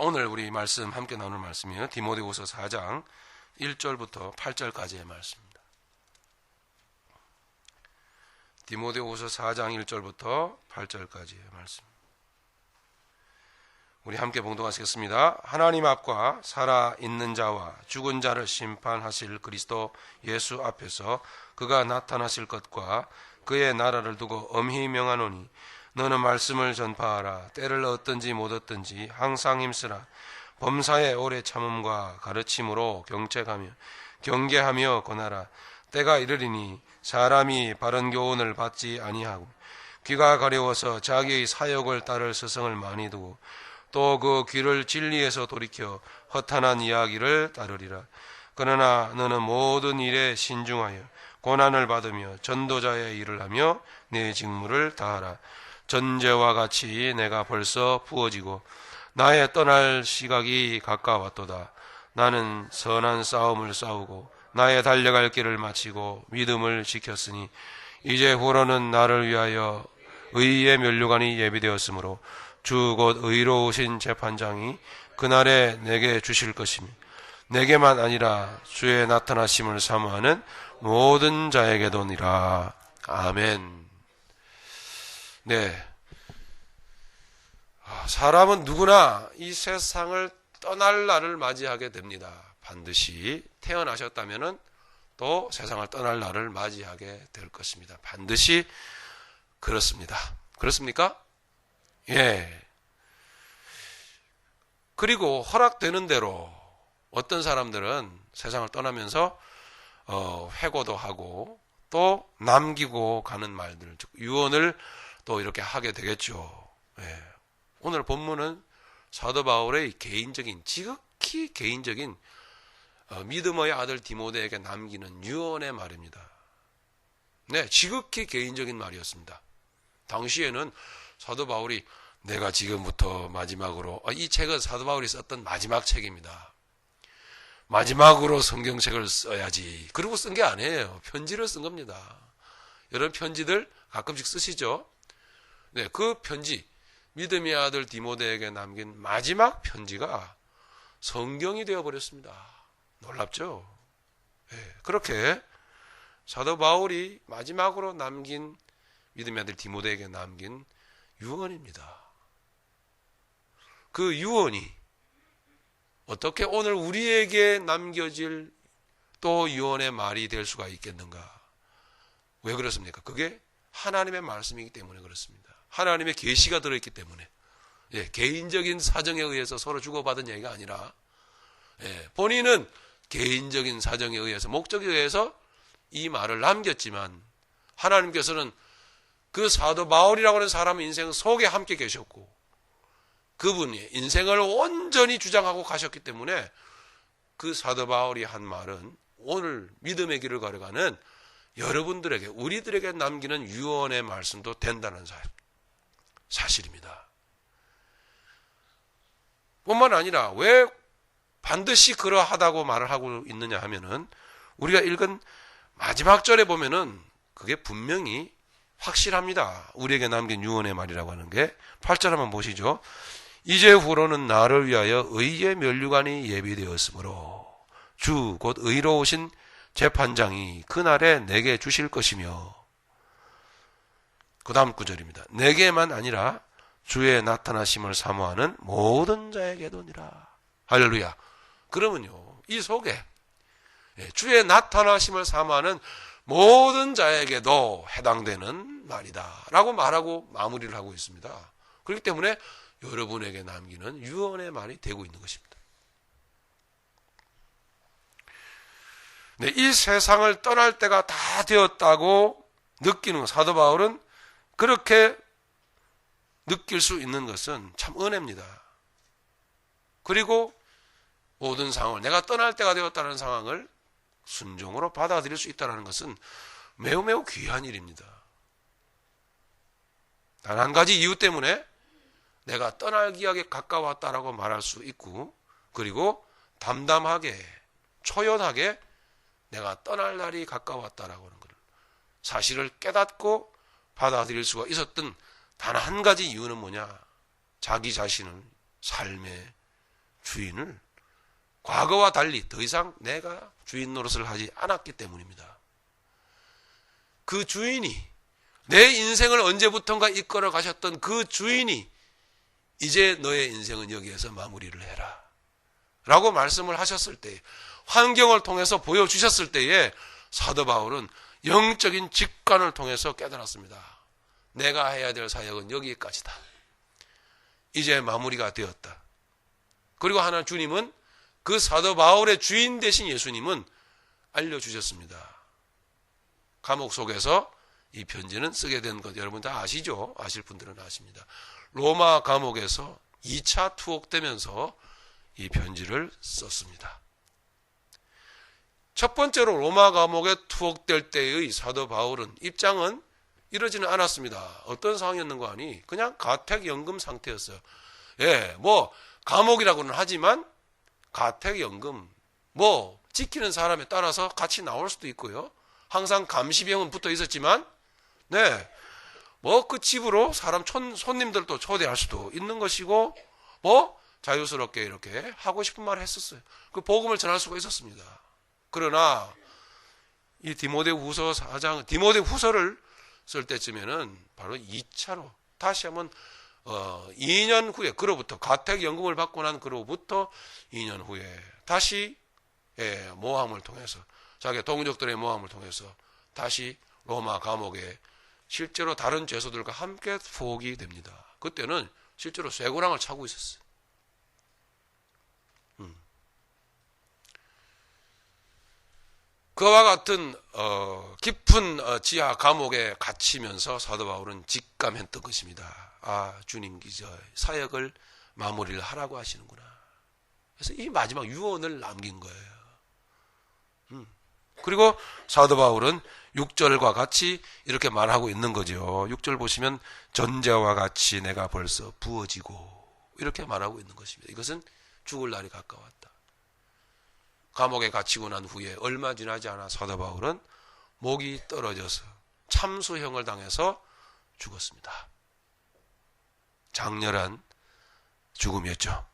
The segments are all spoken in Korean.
오늘 우리 말씀 함께 나눌 말씀이에요. 디모데후서 4장 1절부터 8절까지의 말씀입니다. 디모데후서 4장 1절부터 8절까지의 말씀. 우리 함께 봉독하시겠습니다. 하나님 앞과 살아있는 자와 죽은 자를 심판하실 그리스도 예수 앞에서 그가 나타나실 것과 그의 나라를 두고 엄히 명하노니 너는 말씀을 전파하라. 때를 얻든지 못 얻든지 항상 힘쓰라. 범사에 오래 참음과 가르침으로 경책하며 경계하며 권하라. 때가 이르리니 사람이 바른 교훈을 받지 아니하고 귀가 가려워서 자기의 사욕을 따를 스승을 많이 두고 또 그 귀를 진리에서 돌이켜 허탄한 이야기를 따르리라. 그러나 너는 모든 일에 신중하여 고난을 받으며 전도자의 일을 하며 내 직무를 다하라. 전제와 같이 내가 벌써 부어지고 나의 떠날 시각이 가까웠도다. 나는 선한 싸움을 싸우고 나의 달려갈 길을 마치고 믿음을 지켰으니 이제 후로는 나를 위하여 의의 면류관이 예비되었으므로 주 곧 의로우신 재판장이 그날에 내게 주실 것이며 내게만 아니라 주의 나타나심을 사모하는 모든 자에게도니라. 아멘. 네, 사람은 누구나 이 세상을 떠날 날을 맞이하게 됩니다. 반드시 태어나셨다면 또 세상을 떠날 날을 맞이하게 될 것입니다. 반드시 그렇습니다. 그렇습니까? 예. 그리고 허락되는 대로 어떤 사람들은 세상을 떠나면서 회고도 하고 또 남기고 가는 말들, 즉 유언을 또 이렇게 하게 되겠죠. 예. 오늘 본문은 사도 바울의 개인적인, 지극히 개인적인 믿음의 아들 디모데에게 남기는 유언의 말입니다. 네, 지극히 개인적인 말이었습니다. 당시에는 사도 바울이 내가 지금부터 마지막으로, 이 책은 사도 바울이 썼던 마지막 책입니다. 마지막으로 성경책을 써야지. 그러고 쓴 게 아니에요. 편지를 쓴 겁니다. 이런 편지들 가끔씩 쓰시죠? 네, 그 편지, 믿음의 아들 디모데에게 남긴 마지막 편지가 성경이 되어버렸습니다. 놀랍죠? 네, 그렇게 사도 바울이 마지막으로 남긴 믿음의 아들 디모데에게 남긴 유언입니다. 그 유언이 어떻게 오늘 우리에게 남겨질 또 유언의 말이 될 수가 있겠는가? 왜 그렇습니까? 그게 하나님의 말씀이기 때문에 그렇습니다. 하나님의 계시가 들어있기 때문에. 예, 개인적인 사정에 의해서 서로 주고받은 얘기가 아니라, 예, 본인은 개인적인 사정에 의해서, 목적에 의해서 이 말을 남겼지만 하나님께서는 그 사도 바울이라고 하는 사람의 인생 속에 함께 계셨고 그분이 인생을 온전히 주장하고 가셨기 때문에 그 사도 바울이 한 말은 오늘 믿음의 길을 걸어가는 여러분들에게, 우리들에게 남기는 유언의 말씀도 된다는 사실입니다. 뿐만 아니라 왜 반드시 그러하다고 말을 하고 있느냐 하면은 우리가 읽은 마지막 절에 보면은 그게 분명히 확실합니다. 우리에게 남긴 유언의 말이라고 하는 게 8절 한번 보시죠. 이제 후로는 나를 위하여 의의 면류관이 예비되었으므로 주 곧 의로우신 재판장이 그날에 내게 주실 것이며, 그 다음 구절입니다. 내게만 아니라 주의 나타나심을 사모하는 모든 자에게도니라. 할렐루야. 그러면요, 이 속에 주의 나타나심을 사모하는 모든 자에게도 해당되는 말이다 라고 말하고 마무리를 하고 있습니다. 그렇기 때문에 여러분에게 남기는 유언의 말이 되고 있는 것입니다. 네, 이 세상을 떠날 때가 다 되었다고 느끼는 사도 바울은 그렇게 느낄 수 있는 것은 참 은혜입니다. 그리고 모든 상황을, 내가 떠날 때가 되었다는 상황을 순종으로 받아들일 수 있다는 것은 매우 매우 귀한 일입니다. 단 한 가지 이유 때문에 내가 떠날 기약에 가까웠다라고 말할 수 있고, 그리고 담담하게, 초연하게 내가 떠날 날이 가까웠다라고 하는 것을, 사실을 깨닫고 받아들일 수가 있었던 단 한 가지 이유는 뭐냐? 자기 자신을 삶의 주인을 과거와 달리 더 이상 내가 주인 노릇을 하지 않았기 때문입니다. 그 주인이, 내 인생을 언제부턴가 이끌어 가셨던 그 주인이 이제 너의 인생은 여기에서 마무리를 해라 라고 말씀을 하셨을 때, 환경을 통해서 보여주셨을 때에 사도 바울은 영적인 직관을 통해서 깨달았습니다. 내가 해야 될 사역은 여기까지다. 이제 마무리가 되었다. 그리고 하나 주님은, 그 사도 바울의 주인 되신 예수님은 알려주셨습니다. 감옥 속에서 이 편지는 쓰게 된 것 여러분 다 아시죠? 아실 분들은 아십니다. 로마 감옥에서 2차 투옥되면서 이 편지를 썼습니다. 첫 번째로 로마 감옥에 투옥될 때의 사도 바울은 입장은 이러지는 않았습니다. 어떤 상황이었는가 하니 그냥 가택연금 상태였어요. 예, 뭐 감옥이라고는 하지만 가택연금, 뭐 지키는 사람에 따라서 같이 나올 수도 있고요. 항상 감시병은 붙어 있었지만, 네, 뭐 그 집으로 사람 손님들도 초대할 수도 있는 것이고, 뭐 자유스럽게 이렇게 하고 싶은 말을 했었어요. 그 복음을 전할 수가 있었습니다. 그러나 이 디모데후서 4장, 디모데후서를 쓸 때쯤에는 바로 2차로 다시 한번 2년 후에, 그로부터 가택연금을 받고 난 그로부터 2년 후에 다시 모함을 통해서, 자기 동족들의 모함을 통해서 다시 로마 감옥에 실제로 다른 죄수들과 함께 투옥이 됩니다. 그때는 실제로 쇠고랑을 차고 있었어요. 그와 같은 깊은 지하 감옥에 갇히면서 사도 바울은 직감했던 것입니다. 아, 주님께서 사역을 마무리를 하라고 하시는구나. 그래서 이 마지막 유언을 남긴 거예요. 그리고 사도 바울은 6절과 같이 이렇게 말하고 있는 거죠. 6절 보시면 전제와 같이 내가 벌써 부어지고 이렇게 말하고 있는 것입니다. 이것은 죽을 날이 가까웠다. 감옥에 갇히고 난 후에 얼마 지나지 않아 사도 바울은 목이 떨어져서 참수형을 당해서 죽었습니다. 장렬한 죽음이었죠.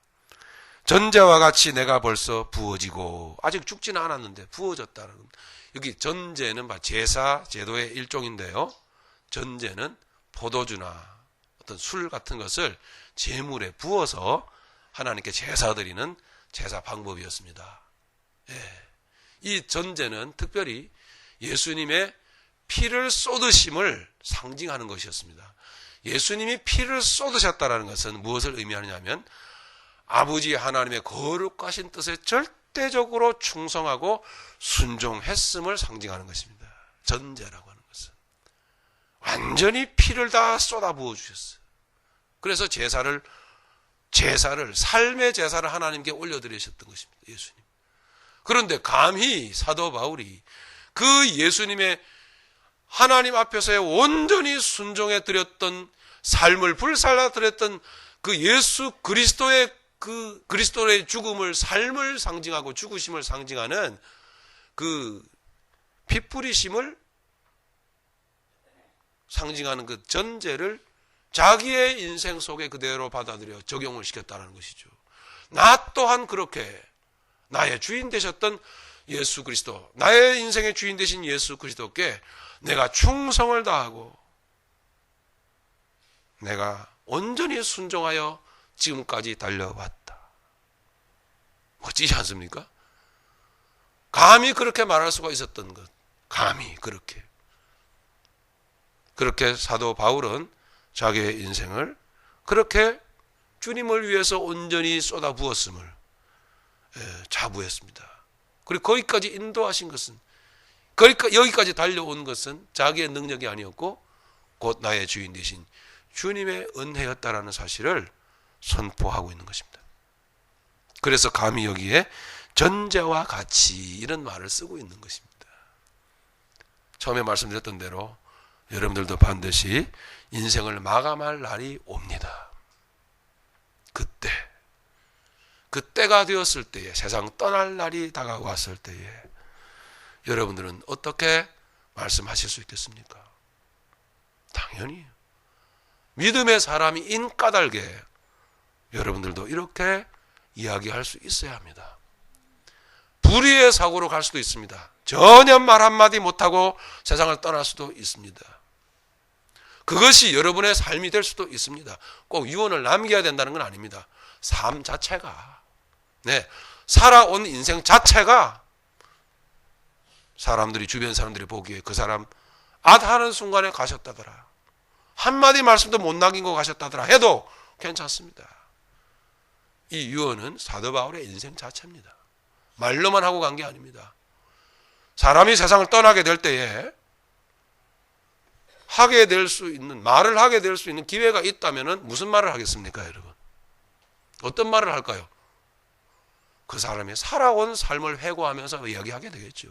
전제와 같이 내가 벌써 부어지고, 아직 죽지는 않았는데 부어졌다는, 여기 전제는 제사 제도의 일종인데요. 전제는 포도주나 어떤 술 같은 것을 제물에 부어서 하나님께 제사 드리는 제사 방법이었습니다. 예. 이 전제는 특별히 예수님의 피를 쏟으심을 상징하는 것이었습니다. 예수님이 피를 쏟으셨다는 것은 무엇을 의미하느냐면 아버지 하나님의 거룩하신 뜻에 절대적으로 충성하고 순종했음을 상징하는 것입니다. 전제라고 하는 것은 완전히 피를 다 쏟아 부어 주셨어요. 그래서 제사를 삶의 제사를 하나님께 올려드리셨던 것입니다. 예수님. 그런데 감히 사도 바울이 그 예수님의 하나님 앞에서의 온전히 순종해 드렸던 삶을 불살라 드렸던 그 예수 그리스도의 그 그리스도의 죽음을, 삶을 상징하고 죽으심을 상징하는 그 피 뿌리심을 상징하는 그 전제를 자기의 인생 속에 그대로 받아들여 적용을 시켰다는 것이죠. 나 또한 그렇게 나의 주인 되셨던 예수 그리스도, 나의 인생의 주인 되신 예수 그리스도께 내가 충성을 다하고 내가 온전히 순종하여 지금까지 달려왔다. 멋지지 않습니까? 감히 그렇게 말할 수가 있었던 것. 감히 그렇게 사도 바울은 자기의 인생을 그렇게 주님을 위해서 온전히 쏟아부었음을 자부했습니다. 그리고 거기까지 인도하신 것은, 여기까지 달려온 것은 자기의 능력이 아니었고 곧 나의 주인 되신 주님의 은혜였다라는 사실을 선포하고 있는 것입니다. 그래서 감히 여기에 전제와 같이 이런 말을 쓰고 있는 것입니다. 처음에 말씀드렸던 대로 여러분들도 반드시 인생을 마감할 날이 옵니다. 그때가 되었을 때에, 세상 떠날 날이 다가왔을 때에 여러분들은 어떻게 말씀하실 수 있겠습니까? 당연히 믿음의 사람이 인까닭에 여러분들도 이렇게 이야기할 수 있어야 합니다. 불의의 사고로 갈 수도 있습니다. 전혀 말 한마디 못하고 세상을 떠날 수도 있습니다. 그것이 여러분의 삶이 될 수도 있습니다. 꼭 유언을 남겨야 된다는 건 아닙니다. 삶 자체가, 살아온 인생 자체가 사람들이, 주변 사람들이 보기에 그 사람 하는 순간에 가셨다더라, 한마디 말씀도 못 남기고 가셨다더라 해도 괜찮습니다. 이 유언은 사도 바울의 인생 자체입니다. 말로만 하고 간 게 아닙니다. 사람이 세상을 떠나게 될 때에 하게 될 수 있는, 말을 하게 될 수 있는 기회가 있다면 무슨 말을 하겠습니까, 여러분? 어떤 말을 할까요? 그 사람이 살아온 삶을 회고하면서 이야기하게 되겠죠.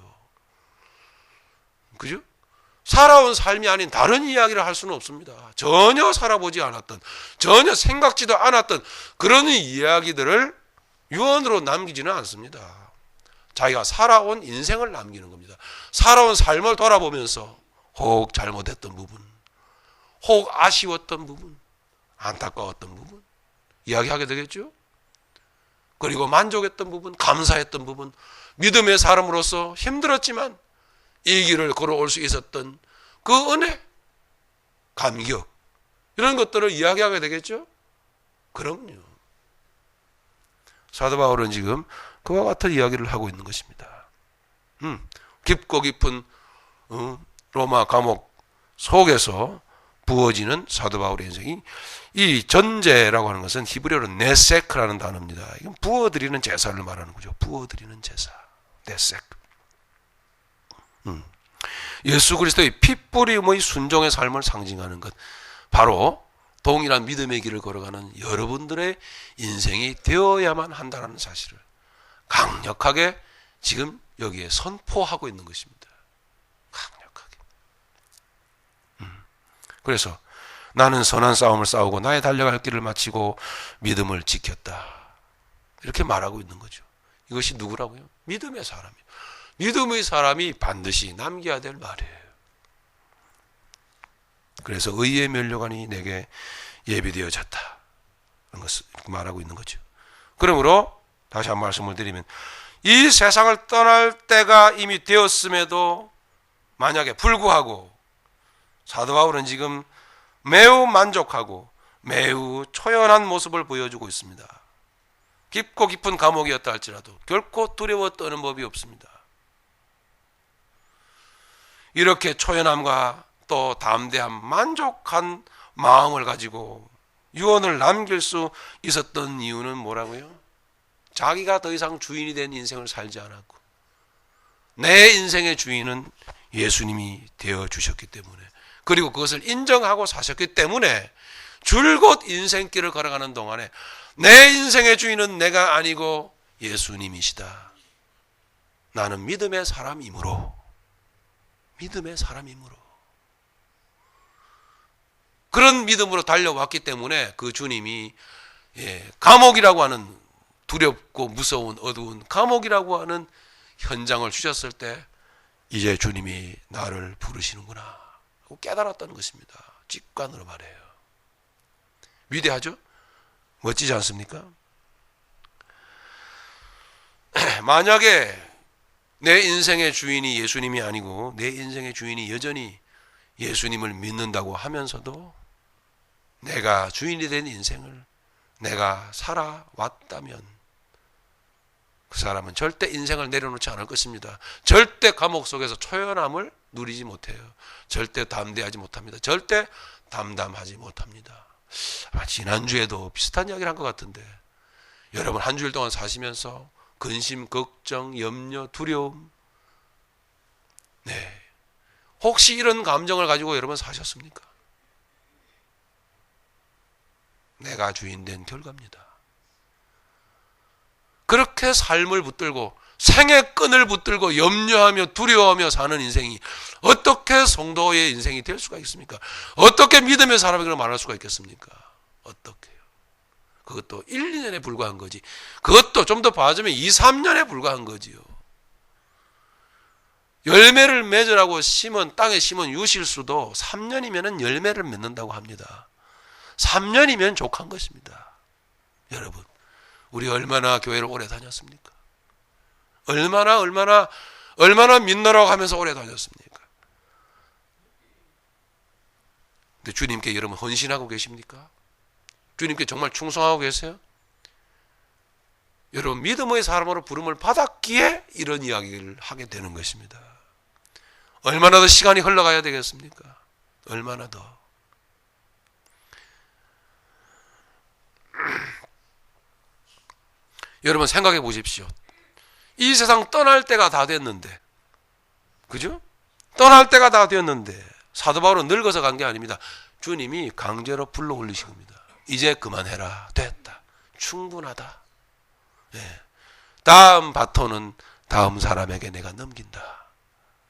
그죠? 살아온 삶이 아닌 다른 이야기를 할 수는 없습니다. 전혀 살아보지 않았던, 전혀 생각지도 않았던 그런 이야기들을 유언으로 남기지는 않습니다. 자기가 살아온 인생을 남기는 겁니다. 살아온 삶을 돌아보면서 혹 잘못했던 부분, 혹 아쉬웠던 부분, 안타까웠던 부분 이야기하게 되겠죠. 그리고 만족했던 부분, 감사했던 부분, 믿음의 사람으로서 힘들었지만 이 길을 걸어올 수 있었던 그 은혜, 감격, 이런 것들을 이야기하게 되겠죠. 그럼요. 사도 바울은 지금 그와 같은 이야기를 하고 있는 것입니다. 깊고 깊은 로마 감옥 속에서 부어지는 사도 바울의 인생이, 이 전제라고 하는 것은 히브리어로 네세크라는 단어입니다. 이건 부어드리는 제사를 말하는 거죠. 부어드리는 제사, 네세크. 예수 그리스도의 핏뿌림의 순종의 삶을 상징하는 것, 바로 동일한 믿음의 길을 걸어가는 여러분들의 인생이 되어야만 한다는 사실을 강력하게 지금 여기에 선포하고 있는 것입니다. 강력하게. 그래서 나는 선한 싸움을 싸우고 나의 달려갈 길을 마치고 믿음을 지켰다, 이렇게 말하고 있는 거죠. 이것이 누구라고요? 믿음의 사람이에요. 믿음의 사람이 반드시 남겨야 될 말이에요. 그래서 의의 면류관이 내게 예비되어졌다, 그런 것을 말하고 있는 거죠. 그러므로 다시 한 말씀을 드리면, 이 세상을 떠날 때가 이미 되었음에도 만약에 불구하고 사도 바울은 지금 매우 만족하고 매우 초연한 모습을 보여주고 있습니다. 깊고 깊은 감옥이었다 할지라도 결코 두려워 떠는 법이 없습니다. 이렇게 초연함과 또 담대함, 만족한 마음을 가지고 유언을 남길 수 있었던 이유는 뭐라고요? 자기가 더 이상 주인이 된 인생을 살지 않았고 내 인생의 주인은 예수님이 되어주셨기 때문에, 그리고 그것을 인정하고 사셨기 때문에 줄곧 인생길을 걸어가는 동안에 내 인생의 주인은 내가 아니고 예수님이시다, 나는 믿음의 사람이므로 그런 믿음으로 달려왔기 때문에 그 주님이 감옥이라고 하는, 두렵고 무서운 어두운 감옥이라고 하는 현장을 주셨을 때 이제 주님이 나를 부르시는구나 하고 깨달았다는 것입니다. 직관으로 말해요. 위대하죠? 멋지지 않습니까? 만약에 내 인생의 주인이 예수님이 아니고 내 인생의 주인이 여전히 예수님을 믿는다고 하면서도 내가 주인이 된 인생을 내가 살아왔다면 그 사람은 절대 인생을 내려놓지 않을 것입니다. 절대 감옥 속에서 초연함을 누리지 못해요. 절대 담대하지 못합니다. 절대 담담하지 못합니다. 지난주에도 비슷한 이야기를 한 것 같은데, 여러분 한 주일 동안 사시면서 근심, 걱정, 염려, 두려움, 혹시 이런 감정을 가지고 여러분 사셨습니까? 내가 주인 된 결과입니다. 그렇게 삶을 붙들고 생의 끈을 붙들고 염려하며 두려워하며 사는 인생이 어떻게 성도의 인생이 될 수가 있습니까? 어떻게 믿음의 사람이라고 말할 수가 있겠습니까? 어떻게요? 그것도 1, 2년에 불과한 거지. 그것도 좀 더 봐주면 2, 3년에 불과한 거지요. 열매를 맺으라고 땅에 심은 유실수도 3년이면 열매를 맺는다고 합니다. 3년이면 족한 것입니다. 여러분, 우리 얼마나 교회를 오래 다녔습니까? 얼마나 믿노라고 하면서 오래 다녔습니까? 근데 주님께 여러분 헌신하고 계십니까? 주님께 정말 충성하고 계세요? 여러분 믿음의 사람으로 부름을 받았기에 이런 이야기를 하게 되는 것입니다. 얼마나 더 시간이 흘러가야 되겠습니까? 얼마나 더. 여러분 생각해 보십시오. 이 세상 떠날 때가 다 됐는데, 그죠? 떠날 때가 다 되었는데 사도 바울은 늙어서 간 게 아닙니다. 주님이 강제로 불러 올리신 겁니다. 이제 그만해라. 됐다. 충분하다. 예. 다음 바톤은 다음 사람에게 내가 넘긴다.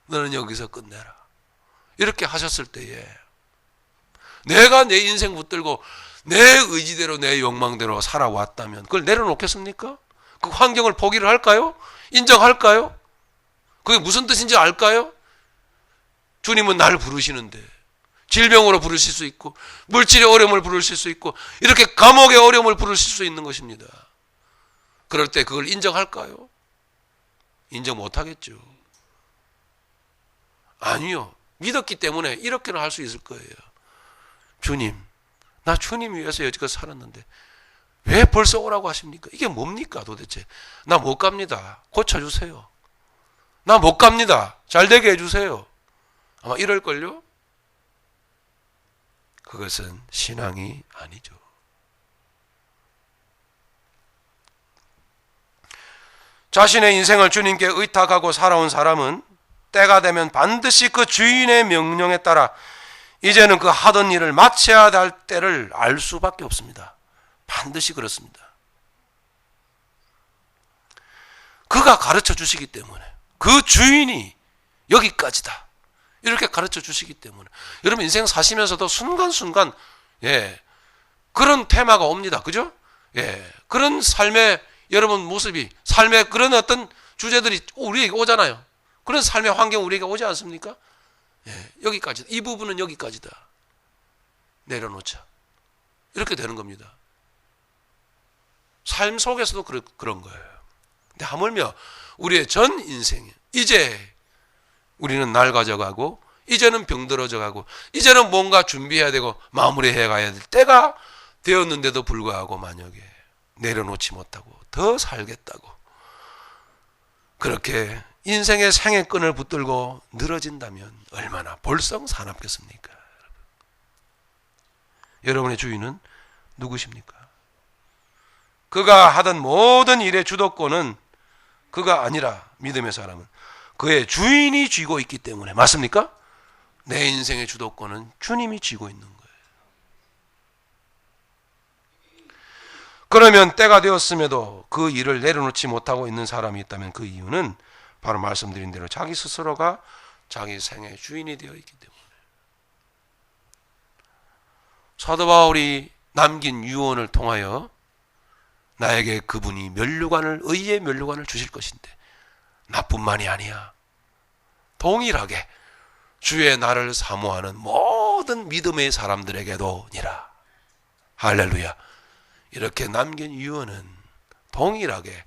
너는 여기서 끝내라. 이렇게 하셨을 때에 내가 내 인생 붙들고 내 의지대로 내 욕망대로 살아왔다면 그걸 내려놓겠습니까? 그 환경을 포기를 할까요? 인정할까요? 그게 무슨 뜻인지 알까요? 주님은 나를 부르시는데 질병으로 부르실 수 있고 물질의 어려움을 부르실 수 있고 이렇게 감옥의 어려움을 부르실 수 있는 것입니다. 그럴 때 그걸 인정할까요? 인정 못하겠죠. 아니요. 믿었기 때문에 이렇게는 할 수 있을 거예요. 주님, 나 주님 위해서 여지껏 살았는데 왜 벌써 오라고 하십니까? 이게 뭡니까 도대체? 나 못 갑니다. 고쳐주세요. 나 못 갑니다. 잘 되게 해주세요. 아마 이럴걸요? 그것은 신앙이 아니죠. 자신의 인생을 주님께 의탁하고 살아온 사람은 때가 되면 반드시 그 주인의 명령에 따라 이제는 그 하던 일을 마쳐야 할 때를 알 수밖에 없습니다. 반드시 그렇습니다. 그가 가르쳐 주시기 때문에, 그 주인이 여기까지다 이렇게 가르쳐 주시기 때문에 여러분 인생 사시면서도 순간순간 그런 테마가 옵니다. 그죠? 그런 삶의 여러분 모습이, 삶의 그런 어떤 주제들이 우리에게 오잖아요. 그런 삶의 환경 우리에게 오지 않습니까? 여기까지, 이 부분은 여기까지다. 내려놓자. 이렇게 되는 겁니다. 삶 속에서도 그런 거예요. 근데 하물며 우리의 전 인생에 이제 우리는 낡아져 가고 이제는 병들어져 가고 이제는 뭔가 준비해야 되고 마무리해 가야 될 때가 되었는데도 불구하고 만약에 내려놓지 못하고 더 살겠다고 그렇게 인생의 생애끈을 붙들고 늘어진다면 얼마나 볼썽사납겠습니까? 여러분의 주인은 누구십니까? 그가 하던 모든 일의 주도권은 그가 아니라 믿음의 사람은 그의 주인이 쥐고 있기 때문에, 맞습니까? 내 인생의 주도권은 주님이 쥐고 있는 거예요. 그러면 때가 되었음에도 그 일을 내려놓지 못하고 있는 사람이 있다면 그 이유는 바로 말씀드린 대로 자기 스스로가 자기 생의 주인이 되어 있기 때문에. 사도 바울이 남긴 유언을 통하여 나에게 그분이 의의 면류관을 주실 것인데 나뿐만이 아니야. 동일하게 주의 나를 사모하는 모든 믿음의 사람들에게도니라. 할렐루야. 이렇게 남긴 유언은 동일하게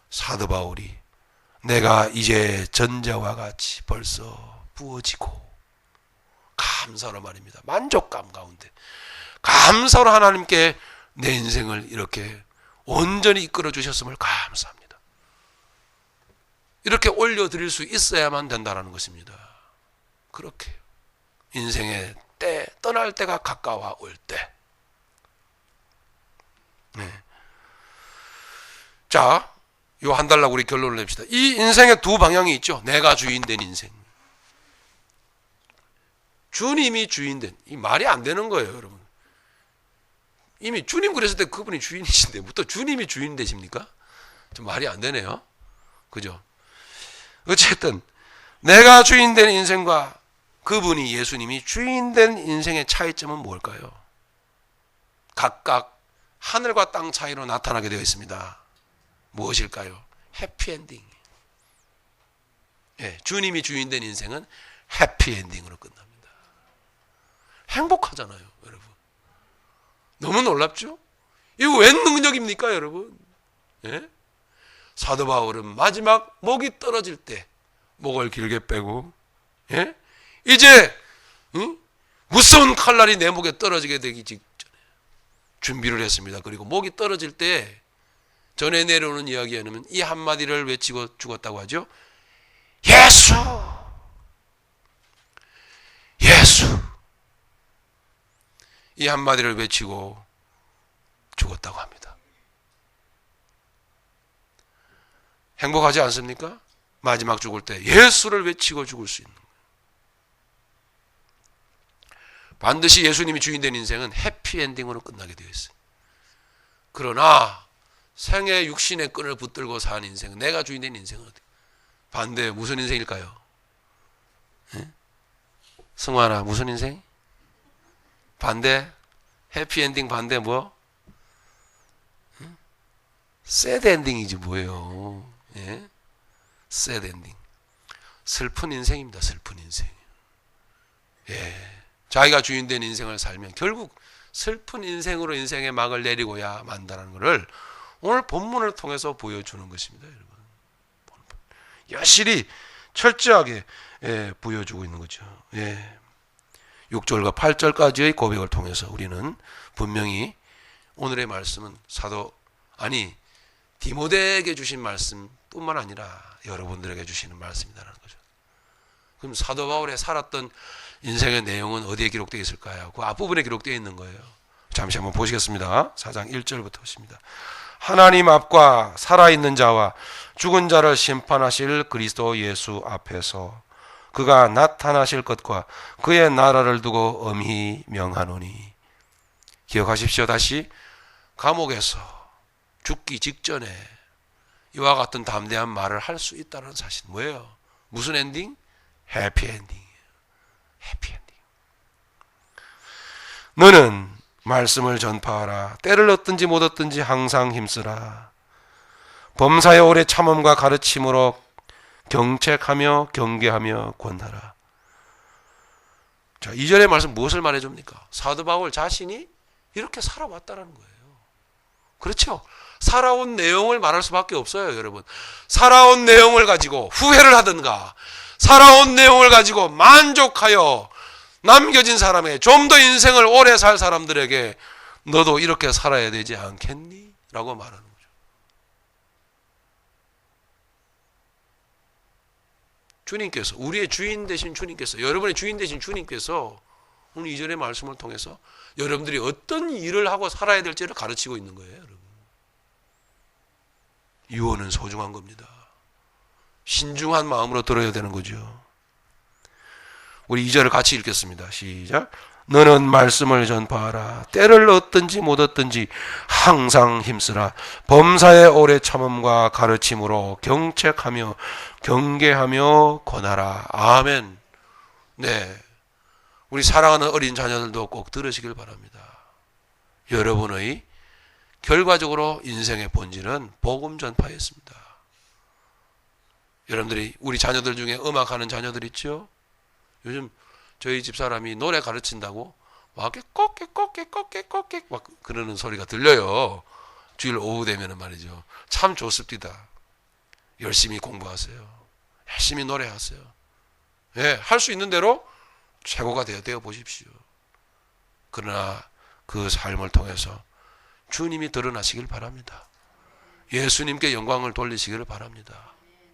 사도 바울이 내가 이제 전자와 같이 벌써 부어지고, 감사로 말입니다. 만족감 가운데 감사로 하나님께 내 인생을 이렇게 온전히 이끌어 주셨음을 감사합니다. 이렇게 올려드릴 수 있어야만 된다는 것입니다. 그렇게 인생의 때, 떠날 때가 가까워 올 때. 자, 요 한 달라고 우리 결론을 냅시다. 이 인생에 두 방향이 있죠. 내가 주인된 인생. 주님이 주인된, 이 말이 안 되는 거예요, 여러분. 이미 주님 그랬을 때 그분이 주인이신데 또 주님이 주인 되십니까? 좀 말이 안 되네요. 그죠? 어쨌든 내가 주인된 인생과 그분이 예수님이 주인된 인생의 차이점은 뭘까요? 각각 하늘과 땅 차이로 나타나게 되어 있습니다. 무엇일까요? 해피엔딩. 주님이 주인된 인생은 해피엔딩으로 끝납니다. 행복하잖아요, 여러분. 너무 놀랍죠? 이거 웬 능력입니까, 여러분? 예? 사도 바울은 마지막 목이 떨어질 때 목을 길게 빼고, 예? 이제 무서운 칼날이 내 목에 떨어지게 되기 직전에 준비를 했습니다. 그리고 목이 떨어질 때 전에 내려오는 이야기에는 이 한마디를 외치고 죽었다고 하죠. 예수! 예수! 이 한마디를 외치고 죽었다고 합니다. 행복하지 않습니까? 마지막 죽을 때 예수를 외치고 죽을 수 있는 거예요. 반드시 예수님이 주인된 인생은 해피엔딩으로 끝나게 되어 있어요. 그러나 생의 육신의 끈을 붙들고 사는 인생은, 내가 주인된 인생은 반대 무슨 인생일까요? 네? 승환아, 무슨 인생? 반대? 해피엔딩 반대 뭐? 새드 엔딩이지 뭐예요. 예? 새드 엔딩. 슬픈 인생입니다. 슬픈 인생. 예. 자기가 주인된 인생을 살면 결국 슬픈 인생으로 인생의 막을 내리고야 만다는 것을 오늘 본문을 통해서 보여주는 것입니다. 여러분, 여실히 철저하게 보여주고 있는 거죠. 6절과 8절까지의 고백을 통해서 우리는 분명히 오늘의 말씀은 디모데에게 주신 말씀뿐만 아니라 여러분들에게 주시는 말씀이라는 거죠. 그럼 사도 바울의 살았던 인생의 내용은 어디에 기록되어 있을까요? 그 앞부분에 기록되어 있는 거예요. 잠시 한번 보시겠습니다. 4장 1절부터 보십니다. 하나님 앞과 살아있는 자와 죽은 자를 심판하실 그리스도 예수 앞에서 그가 나타나실 것과 그의 나라를 두고 엄히 명하노니. 기억하십시오. 다시 감옥에서 죽기 직전에 이와 같은 담대한 말을 할 수 있다는 사실. 뭐예요? 무슨 엔딩? 해피엔딩이에요. 해피엔딩. 너는 말씀을 전파하라. 때를 얻든지 못 얻든지 항상 힘쓰라. 범사에 오래 참음과 가르침으로 경책하며 경계하며 권하라. 자, 2절의 말씀 무엇을 말해줍니까? 사도 바울 자신이 이렇게 살아왔다는 거예요. 그렇죠? 살아온 내용을 말할 수밖에 없어요, 여러분. 살아온 내용을 가지고 후회를 하든가, 살아온 내용을 가지고 만족하여 남겨진 사람에게, 좀 더 인생을 오래 살 사람들에게 너도 이렇게 살아야 되지 않겠니? 라고 말하는 거죠. 주님께서, 우리의 주인 되신 주님께서, 여러분의 주인 되신 주님께서 오늘 2절의 말씀을 통해서 여러분들이 어떤 일을 하고 살아야 될지를 가르치고 있는 거예요, 여러분. 유언은 소중한 겁니다. 신중한 마음으로 들어야 되는 거죠. 우리 2절을 같이 읽겠습니다. 시작. 너는 말씀을 전파하라. 때를 얻든지 못 얻든지 항상 힘쓰라. 범사에 오래 참음과 가르침으로 경책하며 경계하며 권하라. 아멘. 네, 우리 사랑하는 어린 자녀들도 꼭 들으시길 바랍니다. 여러분의 결과적으로 인생의 본질은 복음 전파였습니다. 여러분들이 우리 자녀들 중에 음악하는 자녀들 있죠? 요즘 저희 집사람이 노래 가르친다고 막 꺾게 막 그러는 소리가 들려요. 주일 오후 되면은 말이죠. 참 좋습니다. 열심히 공부하세요. 열심히 노래하세요. 예, 할 수 있는 대로 최고가 되어 보십시오. 그러나 그 삶을 통해서 주님이 드러나시길 바랍니다. 예수님께 영광을 돌리시기를 바랍니다.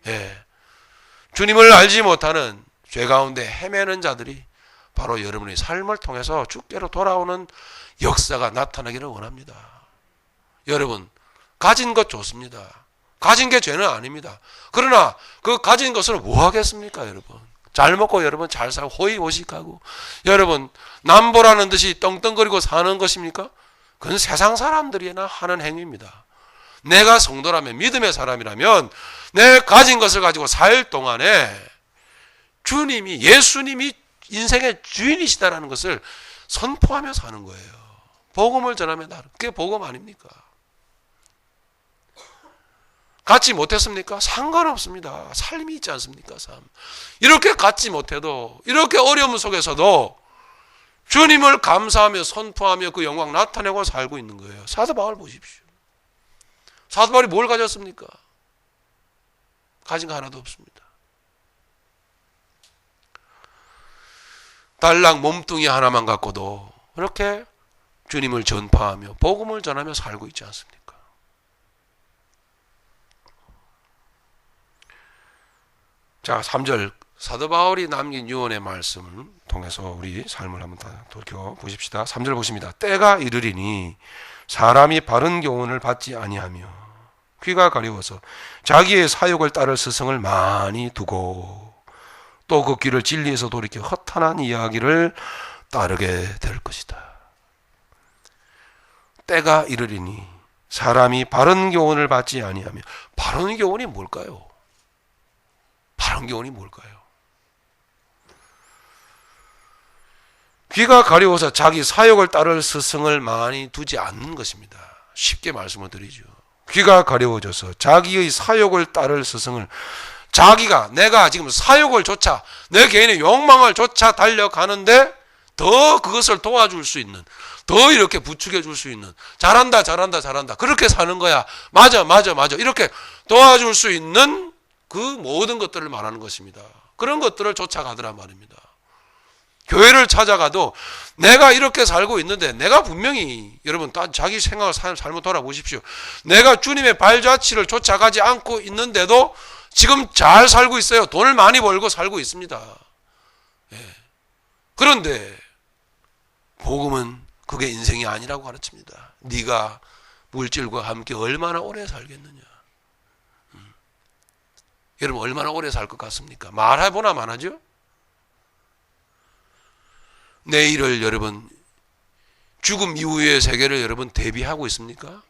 예, 주님을 알지 못하는 죄 가운데 헤매는 자들이 바로 여러분의 삶을 통해서 주께로 돌아오는 역사가 나타나기를 원합니다. 여러분, 가진 것 좋습니다. 가진 게 죄는 아닙니다. 그러나 그 가진 것을 뭐 하겠습니까, 여러분? 잘 먹고 여러분 잘 살고 호의호식하고 여러분 남보라는 듯이 떵떵거리고 사는 것입니까? 그건 세상 사람들이나 하는 행위입니다. 내가 성도라면, 믿음의 사람이라면 내 가진 것을 가지고 살 동안에 주님이, 예수님이 인생의 주인이시다라는 것을 선포하며 사는 거예요. 복음을 전하며 나는. 그게 복음 아닙니까? 갖지 못했습니까? 상관없습니다. 삶이 있지 않습니까? 삶. 이렇게 갖지 못해도, 이렇게 어려움 속에서도 주님을 감사하며 선포하며 그 영광 나타내고 살고 있는 거예요. 사도 바울 보십시오. 사도 바울이 뭘 가졌습니까? 가진 거 하나도 없습니다. 달랑 몸뚱이 하나만 갖고도 그렇게 주님을 전파하며 복음을 전하며 살고 있지 않습니까? 자, 3절 사도 바울이 남긴 유언의 말씀을 통해서 우리 삶을 한번 다 돌이켜보십시다. 3절 보십니다. 때가 이르리니 사람이 바른 교훈을 받지 아니하며 귀가 가려워서 자기의 사욕을 따를 스승을 많이 두고 또 그 귀를 진리에서 돌이켜 허탄한 이야기를 따르게 될 것이다. 때가 이르리니 사람이 바른 교훈을 받지 아니하며 바른 교훈이 뭘까요? 바른 교훈이 뭘까요? 귀가 가려워서 자기 사욕을 따를 스승을 많이 두지 않는 것입니다. 쉽게 말씀을 드리죠. 귀가 가려워져서 자기의 사욕을 따를 스승을 내가 지금 사욕을 쫓아 내 개인의 욕망을 쫓아 달려가는데 더 그것을 도와줄 수 있는, 더 이렇게 부추겨 줄 수 있는, 잘한다 그렇게 사는 거야, 맞아 이렇게 도와줄 수 있는 그 모든 것들을 말하는 것입니다. 그런 것들을 쫓아가더란 말입니다. 교회를 찾아가도 내가 이렇게 살고 있는데, 내가 분명히 여러분 자기 생각을 잘못 돌아보십시오. 내가 주님의 발자취를 쫓아가지 않고 있는데도 지금 잘 살고 있어요. 돈을 많이 벌고 살고 있습니다. 예. 그런데 복음은 그게 인생이 아니라고 가르칩니다. 네가 물질과 함께 얼마나 오래 살겠느냐. 여러분 얼마나 오래 살 것 같습니까? 말해보나 마나죠? 내일을 여러분, 죽음 이후의 세계를 여러분 대비하고 있습니까?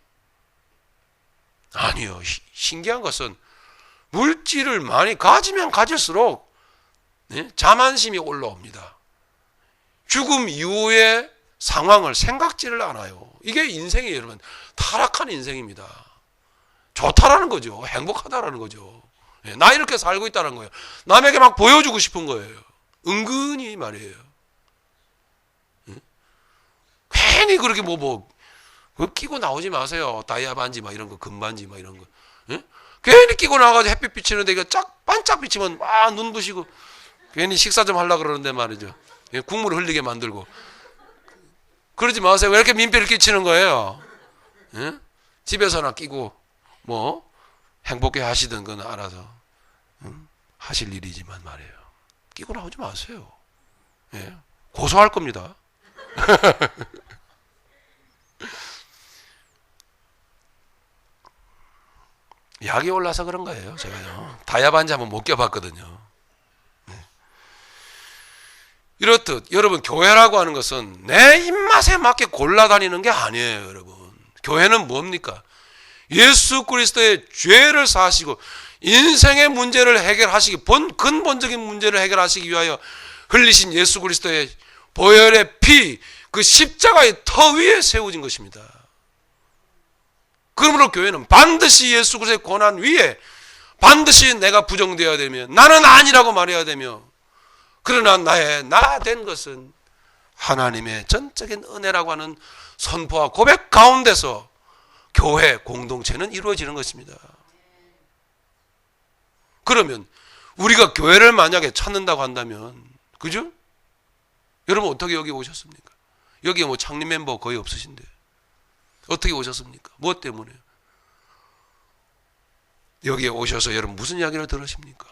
아니요. 신기한 것은 물질을 많이 가지면 가질수록 자만심이 올라옵니다. 죽음 이후의 상황을 생각지를 않아요. 이게 인생이 여러분 타락한 인생입니다. 좋다라는 거죠. 행복하다라는 거죠. 나 이렇게 살고 있다는 거예요. 남에게 막 보여주고 싶은 거예요. 은근히 말이에요. 괜히 그렇게 그거 끼고 나오지 마세요. 다이아 반지 막 이런 거, 금반지 막 이런 거. 괜히 끼고 나가지고 햇빛 비치는데 이거 반짝 비치면 눈부시고 괜히 식사 좀 하려고 그러는데 말이죠. 국물을 흘리게 만들고. 그러지 마세요. 왜 이렇게 민폐를 끼치는 거예요? 집에서나 끼고 행복해 하시던 건 알아서 하실 일이지만 말이에요. 끼고 나오지 마세요. 고소할 겁니다. 약이 올라서 그런 거예요. 제가요. 다이아반지 한번 못 껴봤거든요. 이렇듯 여러분 교회라고 하는 것은 내 입맛에 맞게 골라다니는 게 아니에요. 여러분 교회는 뭡니까? 예수 그리스도의 죄를 사하시고 인생의 문제를 해결하시기, 근본적인 문제를 해결하시기 위하여 흘리신 예수 그리스도의 보혈의 피, 그 십자가의 터 위에 세워진 것입니다. 그러므로 교회는 반드시 예수 그리스도의 고난 위에 반드시 내가 부정되어야 되며 나는 아니라고 말해야 되며, 그러나 나 된 것은 하나님의 전적인 은혜라고 하는 선포와 고백 가운데서 교회 공동체는 이루어지는 것입니다. 그러면 우리가 교회를 만약에 찾는다고 한다면, 그죠? 여러분 어떻게 여기 오셨습니까? 여기에 창립 멤버 거의 없으신데 어떻게 오셨습니까? 무엇 때문에? 여기에 오셔서 여러분 무슨 이야기를 들으십니까?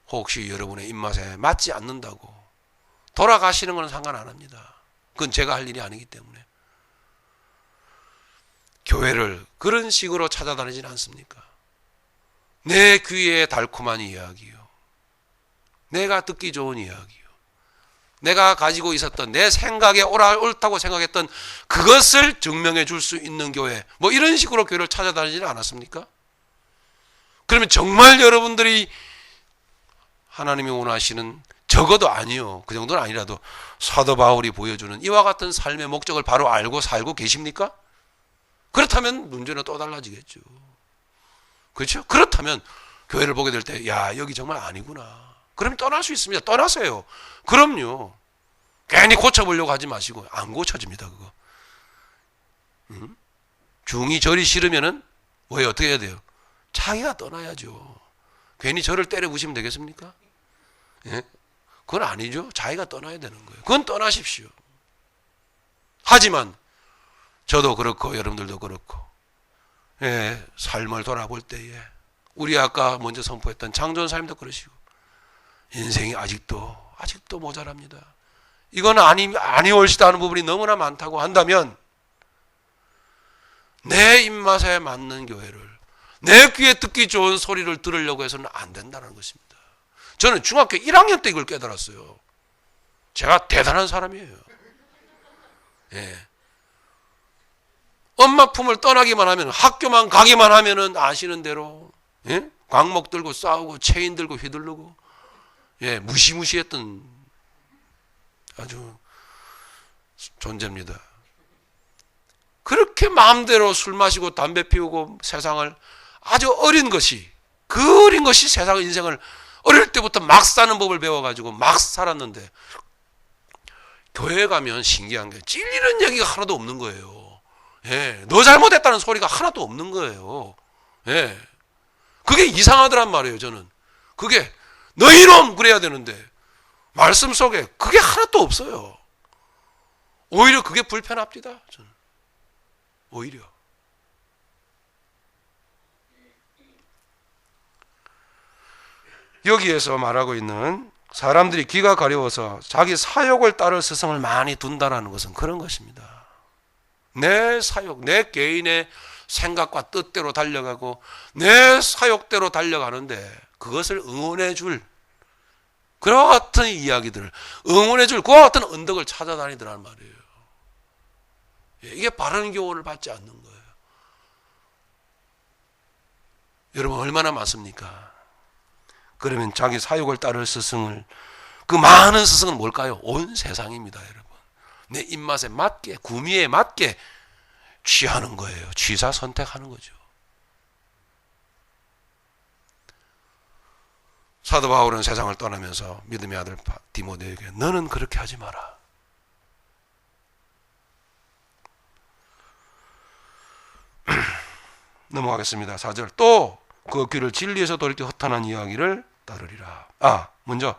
혹시 여러분의 입맛에 맞지 않는다고 돌아가시는 건 상관 안 합니다. 그건 제가 할 일이 아니기 때문에. 교회를 그런 식으로 찾아다니진 않습니까? 내 귀에 달콤한 이야기요, 내가 듣기 좋은 이야기요, 내가 가지고 있었던 내 생각에 옳다고 생각했던 그것을 증명해 줄 수 있는 교회, 이런 식으로 교회를 찾아다니지는 않았습니까? 그러면 정말 여러분들이 하나님이 원하시는, 적어도 아니요, 그 정도는 아니라도 사도 바울이 보여주는 이와 같은 삶의 목적을 바로 알고 살고 계십니까? 그렇다면 문제는 또 달라지겠죠. 그렇죠? 그렇다면 교회를 보게 될 때, 야, 여기 정말 아니구나. 그럼 떠날 수 있습니다. 떠나세요. 그럼요. 괜히 고쳐보려고 하지 마시고. 안 고쳐집니다, 그거. 중이 절이 싫으면은 왜 어떻게 해야 돼요? 자기가 떠나야죠. 괜히 저를 때려 부시면 되겠습니까? 예? 그건 아니죠. 자기가 떠나야 되는 거예요. 그건 떠나십시오. 하지만 저도 그렇고 여러분들도 그렇고, 예, 삶을 돌아볼 때에 우리 아까 먼저 선포했던 장전사님도 그러시고, 인생이 아직도 모자랍니다. 이건 아니 옳시다 하는 부분이 너무나 많다고 한다면 내 입맛에 맞는 교회를, 내 귀에 듣기 좋은 소리를 들으려고 해서는 안 된다는 것입니다. 저는 중학교 1학년 때 이걸 깨달았어요. 제가 대단한 사람이에요. 예. 엄마 품을 떠나기만 하면, 학교만 가기만 하면은 아시는 대로, 예? 광목 들고 싸우고 체인 들고 휘두르고, 예, 무시무시했던 아주 존재입니다. 그렇게 마음대로 술 마시고 담배 피우고 세상을 아주 그 어린 것이 세상 인생을 어릴 때부터 막 사는 법을 배워가지고 막 살았는데, 교회에 가면 신기한 게 찔리는 얘기가 하나도 없는 거예요. 예, 너 잘못했다는 소리가 하나도 없는 거예요. 예, 그게 이상하더란 말이에요. 저는 그게 너 이놈 그래야 되는데 말씀 속에 그게 하나도 없어요. 오히려 그게 불편합니다. 저는 오히려. 여기에서 말하고 있는 사람들이 귀가 가려워서 자기 사욕을 따를 스승을 많이 둔다라는 것은 그런 것입니다. 내 사욕, 내 개인의 생각과 뜻대로 달려가고 내 사욕대로 달려가는데 그것을 응원해 줄 그와 같은 이야기들을 응원해 줄 그와 같은 언덕을 찾아다니더란 말이에요. 이게 바른 교훈을 받지 않는 거예요. 여러분 얼마나 많습니까? 그러면 자기 사욕을 따를 스승을, 그 많은 스승은 뭘까요? 온 세상입니다, 여러분. 내 입맛에 맞게, 구미에 맞게 취하는 거예요. 취사 선택하는 거죠. 사도 바울은 세상을 떠나면서 믿음의 아들 디모데에게 너는 그렇게 하지 마라. 넘어가겠습니다. 4절. 또 그 귀를 진리에서 돌이켜 허탄한 이야기를 따르리라. 먼저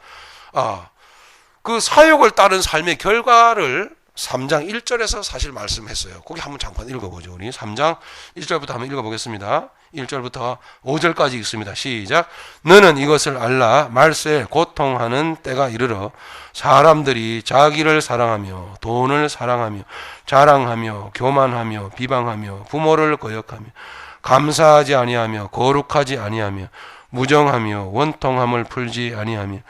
그 사욕을 따른 삶의 결과를 3장 1절에서 사실 말씀했어요. 거기 한번 잠깐 읽어보죠. 우리 3장 1절부터 한번 읽어보겠습니다. 1절부터 5절까지 읽습니다. 시작. 너는 이것을 알라. 말세에 고통하는 때가 이르러 사람들이 자기를 사랑하며 돈을 사랑하며 자랑하며 교만하며 비방하며 부모를 거역하며 감사하지 아니하며 거룩하지 아니하며 무정하며 원통함을 풀지 아니하며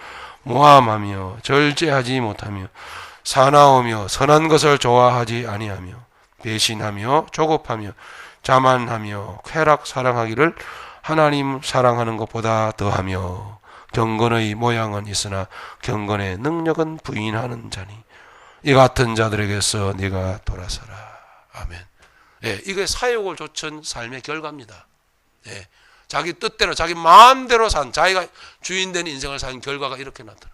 모함하며 절제하지 못하며 사나우며 선한 것을 좋아하지 아니하며 배신하며 조급하며 자만하며 쾌락 사랑하기를 하나님 사랑하는 것보다 더하며 경건의 모양은 있으나 경건의 능력은 부인하는 자니 이 같은 자들에게서 네가 돌아서라. 아멘. 예, 이게 사욕을 좇은 삶의 결과입니다. 예, 자기 뜻대로 자기 마음대로 산, 자기가 주인된 인생을 산 결과가 이렇게 나타나.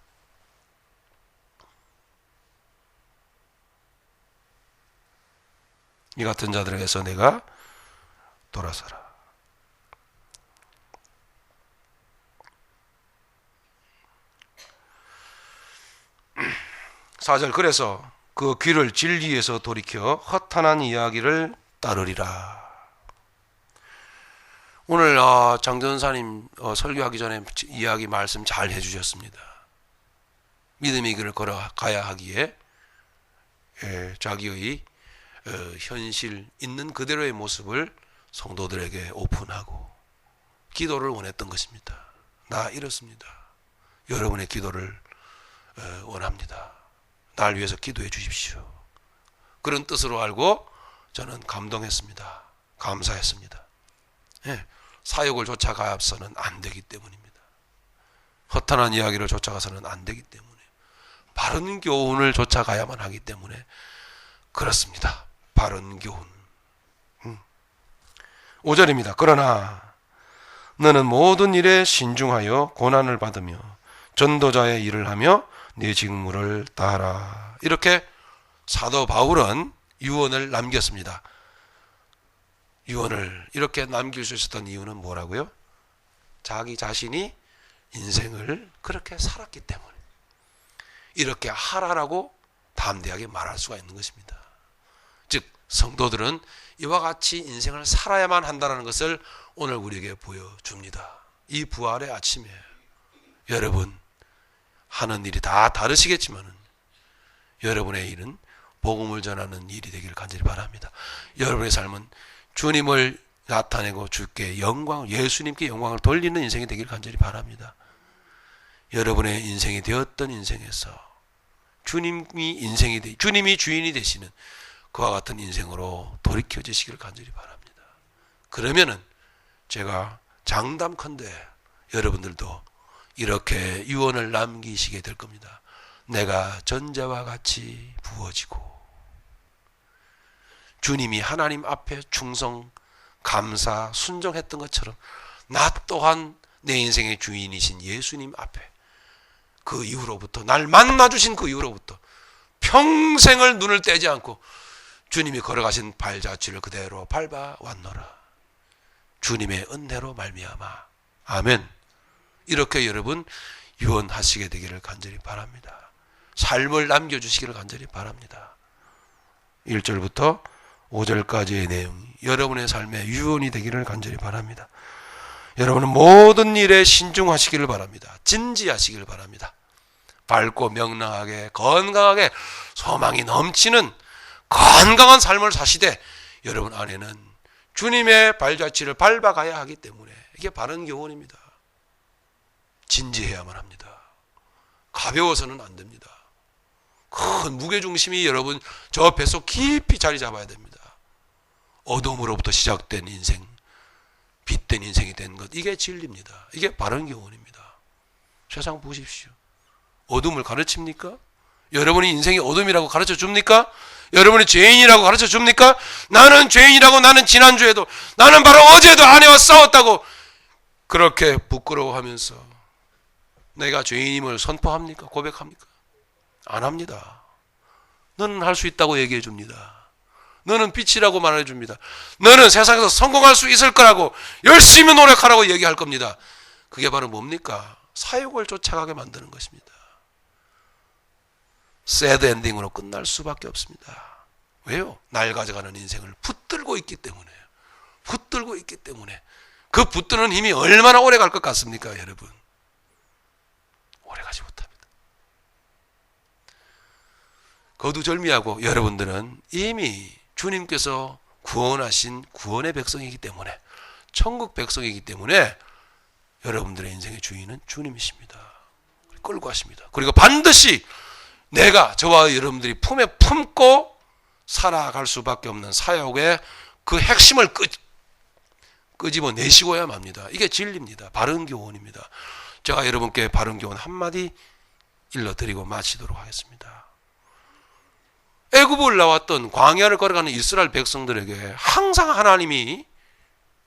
이 같은 자들에게서 내가 돌아서라. 사절. 그래서 그 귀를 진리에서 돌이켜 허탄한 이야기를 따르리라. 오늘 장 전사님 설교하기 전에 이야기 말씀 잘 해주셨습니다. 믿음의 길을 걸어가야 하기에 자기의 현실 있는 그대로의 모습을 성도들에게 오픈하고 기도를 원했던 것입니다. 나 이렇습니다. 여러분의 기도를 원합니다. 날 위해서 기도해 주십시오. 그런 뜻으로 알고 저는 감동했습니다. 감사했습니다. 예, 사욕을 쫓아가서는 안 되기 때문입니다. 허탄한 이야기를 쫓아가서는 안 되기 때문에 바른 교훈을 쫓아가야만 하기 때문에 그렇습니다. 바른 교훈. 5절입니다. 그러나 너는 모든 일에 신중하여 고난을 받으며 전도자의 일을 하며 네 직무를 다하라. 이렇게 사도 바울은 유언을 남겼습니다. 유언을 이렇게 남길 수 있었던 이유는 뭐라고요? 자기 자신이 인생을 그렇게 살았기 때문에 이렇게 하라라고 담대하게 말할 수가 있는 것입니다. 즉 성도들은 이와 같이 인생을 살아야만 한다는 것을 오늘 우리에게 보여줍니다. 이 부활의 아침에 여러분 하는 일이 다 다르시겠지만 여러분의 일은 복음을 전하는 일이 되기를 간절히 바랍니다. 여러분의 삶은 주님을 나타내고 주께 영광, 예수님께 영광을 돌리는 인생이 되기를 간절히 바랍니다. 여러분의 인생이 되었던 인생에서 주님이 주인이 되시는 그와 같은 인생으로 돌이켜지시기를 간절히 바랍니다. 그러면은 제가 장담컨대 여러분들도 이렇게 유언을 남기시게 될 겁니다. 내가 전자와 같이 부어지고 주님이 하나님 앞에 충성, 감사, 순종했던 것처럼 나 또한 내 인생의 주인이신 예수님 앞에 그 이후로부터 날 만나주신 그 이후로부터 평생을 눈을 떼지 않고 주님이 걸어가신 발자취를 그대로 밟아왔노라. 주님의 은혜로 말미암아. 아멘. 이렇게 여러분 유언하시게 되기를 간절히 바랍니다. 삶을 남겨주시기를 간절히 바랍니다. 1절부터 5절까지의 내용이 여러분의 삶의 유언이 되기를 간절히 바랍니다. 여러분은 모든 일에 신중하시기를 바랍니다. 진지하시기를 바랍니다. 밝고 명랑하게 건강하게 소망이 넘치는 건강한 삶을 사시되 여러분 안에는 주님의 발자취를 밟아가야 하기 때문에 이게 바른 교훈입니다. 진지해야만 합니다. 가벼워서는 안 됩니다. 큰 무게중심이 여러분 저 뱃속 깊이 자리 잡아야 됩니다. 어둠으로부터 시작된 인생, 빛된 인생이 된 것, 이게 진리입니다. 이게 바른 교훈입니다. 세상 보십시오. 어둠을 가르칩니까? 여러분이 인생이 어둠이라고 가르쳐 줍니까? 여러분이 죄인이라고 가르쳐 줍니까? 나는 죄인이라고, 나는 지난주에도, 나는 바로 어제도 아내와 싸웠다고 그렇게 부끄러워하면서 내가 죄인임을 선포합니까? 고백합니까? 안 합니다. 너는 할 수 있다고 얘기해 줍니다. 너는 빛이라고 말해 줍니다. 너는 세상에서 성공할 수 있을 거라고 열심히 노력하라고 얘기할 겁니다. 그게 바로 뭡니까? 사욕을 쫓아가게 만드는 것입니다. 새드 엔딩으로 끝날 수밖에 없습니다. 왜요? 날 가져가는 인생을 붙들고 있기 때문에. 붙들고 있기 때문에. 그 붙드는 힘이 얼마나 오래 갈 것 같습니까, 여러분? 오래 가지 못합니다. 거두절미하고 여러분들은 이미 주님께서 구원하신 구원의 백성이기 때문에, 천국 백성이기 때문에 여러분들의 인생의 주인은 주님이십니다. 끌고 가십니다. 그리고 반드시 내가, 저와 여러분들이 품에 품고 살아갈 수밖에 없는 사역의 그 핵심을 끄집어 내시고야 맙니다. 이게 진리입니다. 바른 교훈입니다. 제가 여러분께 바른 교훈 한마디 일러드리고 마치도록 하겠습니다. 애굽을 나왔던 광야를 걸어가는 이스라엘 백성들에게 항상 하나님이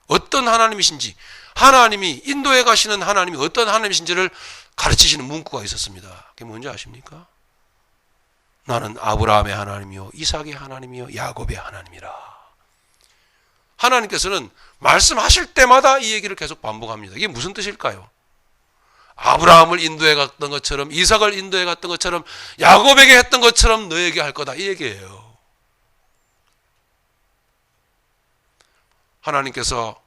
어떤 하나님이신지, 하나님이 인도에 가시는 하나님이 어떤 하나님이신지를 가르치시는 문구가 있었습니다. 그게 뭔지 아십니까? 나는 아브라함의 하나님이요 이삭의 하나님이요 야곱의 하나님이라. 하나님께서는 말씀하실 때마다 이 얘기를 계속 반복합니다. 이게 무슨 뜻일까요? 아브라함을 인도에 갔던 것처럼, 이삭을 인도에 갔던 것처럼, 야곱에게 했던 것처럼 너에게 할 거다, 이 얘기예요. 하나님께서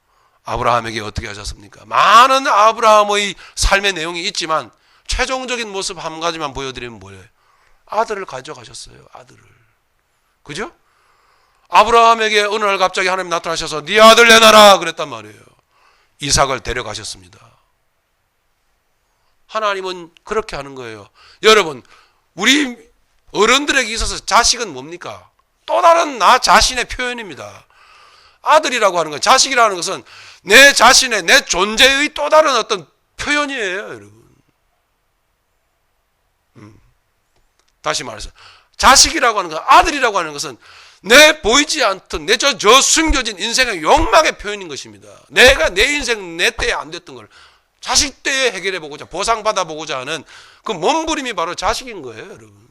아브라함에게 어떻게 하셨습니까? 많은 아브라함의 삶의 내용이 있지만 최종적인 모습 한 가지만 보여드리면 뭐예요? 아들을 가져가셨어요. 아들을. 그죠? 아브라함에게 어느 날 갑자기 하나님 나타나셔서 네 아들 내놔라 그랬단 말이에요. 이삭을 데려가셨습니다. 하나님은 그렇게 하는 거예요. 여러분, 우리 어른들에게 있어서 자식은 뭡니까? 또 다른 나 자신의 표현입니다. 아들이라고 하는 건, 자식이라는 것은 내 자신의, 내 존재의 또 다른 어떤 표현이에요, 여러분. 다시 말해서 자식이라고 하는 것, 아들이라고 하는 것은 내 보이지 않던 내 저 숨겨진 인생의 욕망의 표현인 것입니다. 내가 내 인생 내 때에 안 됐던 걸 자식 때에 해결해 보고자, 보상받아 보고자 하는 그 몸부림이 바로 자식인 거예요, 여러분.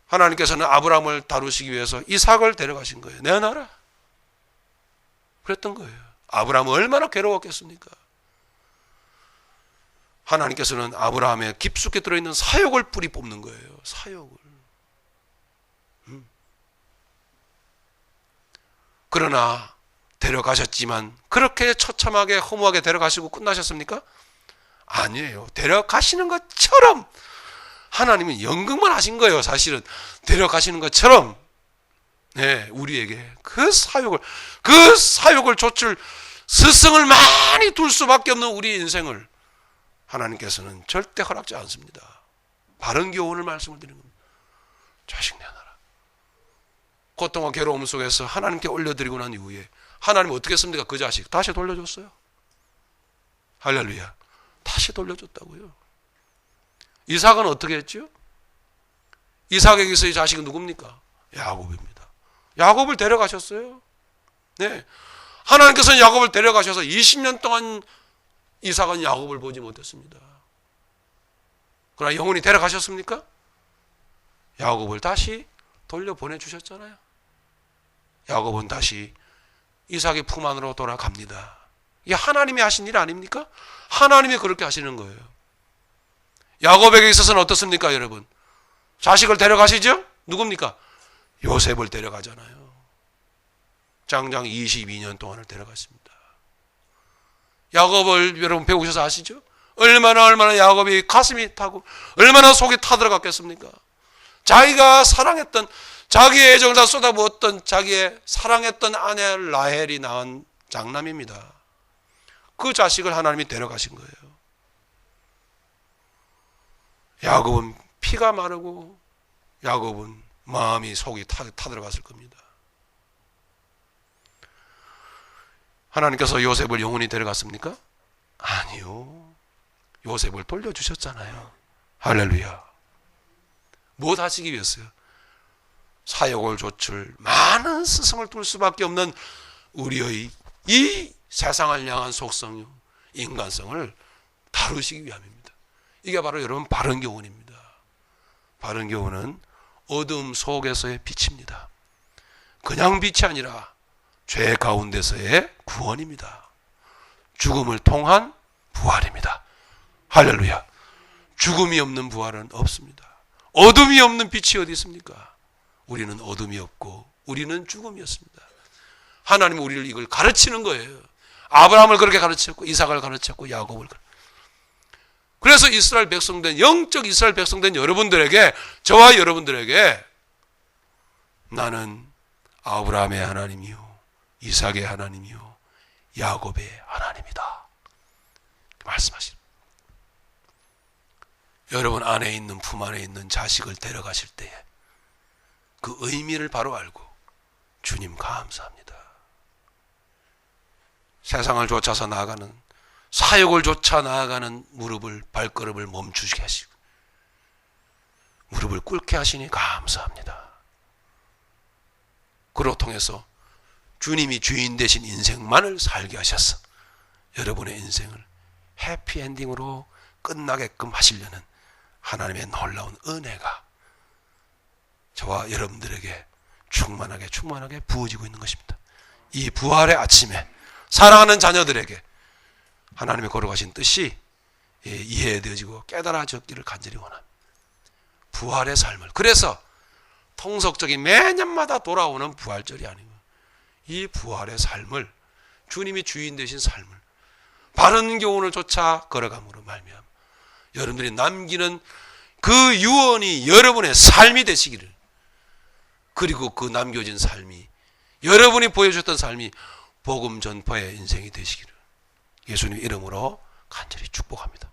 하나님께서는 아브라함을 다루시기 위해서 이삭을 데려가신 거예요. 내어놔라. 그랬던 거예요. 아브라함은 얼마나 괴로웠겠습니까? 하나님께서는 아브라함의 깊숙이 들어있는 사욕을 뿌리 뽑는 거예요. 사욕을. 그러나 데려가셨지만 그렇게 처참하게 허무하게 데려가시고 끝나셨습니까? 아니에요. 데려가시는 것처럼 하나님은 연극만 하신 거예요. 사실은 데려가시는 것처럼 우리에게 그 사욕을 좇을 스승을 많이 둘 수밖에 없는 우리 인생을 하나님께서는 절대 허락지 않습니다. 바른 교훈을 말씀을 드리는 겁니다. 자식 내놔라. 고통과 괴로움 속에서 하나님께 올려드리고 난 이후에 하나님 어떻게 했습니까? 그 자식 다시 돌려줬어요. 할렐루야. 다시 돌려줬다고요. 이삭은 어떻게 했죠? 이삭에게서의 자식은 누굽니까? 야곱입니다. 야곱을 데려가셨어요. 네. 하나님께서는 야곱을 데려가셔서 20년 동안 이삭은 야곱을 보지 못했습니다. 그러나 영원히 데려가셨습니까? 야곱을 다시 돌려보내주셨잖아요. 야곱은 다시 이삭의 품 안으로 돌아갑니다. 이게 하나님이 하신 일 아닙니까? 하나님이 그렇게 하시는 거예요. 야곱에게 있어서는 어떻습니까, 여러분? 자식을 데려가시죠? 누굽니까? 요셉을 데려가잖아요. 장장 22년 동안을 데려갔습니다. 야곱을 여러분 배우셔서 아시죠? 얼마나 야곱이 가슴이 타고 얼마나 속이 타들어갔겠습니까? 자기가 사랑했던, 자기의 애정을 다 쏟아부었던 자기의 사랑했던 아내 라헬이 낳은 장남입니다. 그 자식을 하나님이 데려가신 거예요. 야곱은 피가 마르고 야곱은 마음이 속이 타들어갔을 겁니다. 하나님께서 요셉을 영원히 데려갔습니까? 아니요. 요셉을 돌려주셨잖아요. 할렐루야. 무엇 하시기 위해서요? 사욕을 좇을 많은 스승을 둘 수밖에 없는 우리의 이 세상을 향한 속성, 인간성을 다루시기 위함입니다. 이게 바로 여러분 바른 교훈입니다. 바른 교훈은 어둠 속에서의 빛입니다. 그냥 빛이 아니라 죄 가운데서의 구원입니다. 죽음을 통한 부활입니다. 할렐루야. 죽음이 없는 부활은 없습니다. 어둠이 없는 빛이 어디 있습니까? 우리는 어둠이 없고 우리는 죽음이었습니다. 하나님은 우리를 이걸 가르치는 거예요. 아브라함을 그렇게 가르쳤고 이삭을 가르쳤고 야곱을. 그래서 이스라엘 백성된, 영적 이스라엘 백성된 여러분들에게, 저와 여러분들에게 나는 아브라함의 하나님이요 이삭의 하나님이요 야곱의 하나님이다 말씀하시는. 여러분 안에 있는, 품 안에 있는 자식을 데려가실 때에 그 의미를 바로 알고 주님 감사합니다. 세상을 쫓아서 나아가는, 사욕을 쫓아 나아가는 무릎을, 발걸음을 멈추게 하시고 무릎을 꿇게 하시니 감사합니다. 그로 통해서 주님이 주인 되신 인생만을 살게 하셔서 여러분의 인생을 해피엔딩으로 끝나게끔 하시려는 하나님의 놀라운 은혜가 저와 여러분들에게 충만하게 부어지고 있는 것입니다. 이 부활의 아침에 사랑하는 자녀들에게 하나님의 거룩하신 뜻이 이해되어지고 깨달아졌기를 간절히 원합니다. 부활의 삶을, 그래서 통속적인 매년마다 돌아오는 부활절이 아니고 이 부활의 삶을, 주님이 주인 되신 삶을 바른 교훈을 쫓아 걸어감으로 말미암아 여러분들이 남기는 그 유언이 여러분의 삶이 되시기를, 그리고 그 남겨진 삶이 여러분이 보여주셨던 삶이 복음 전파의 인생이 되시기를 예수님 이름으로 간절히 축복합니다.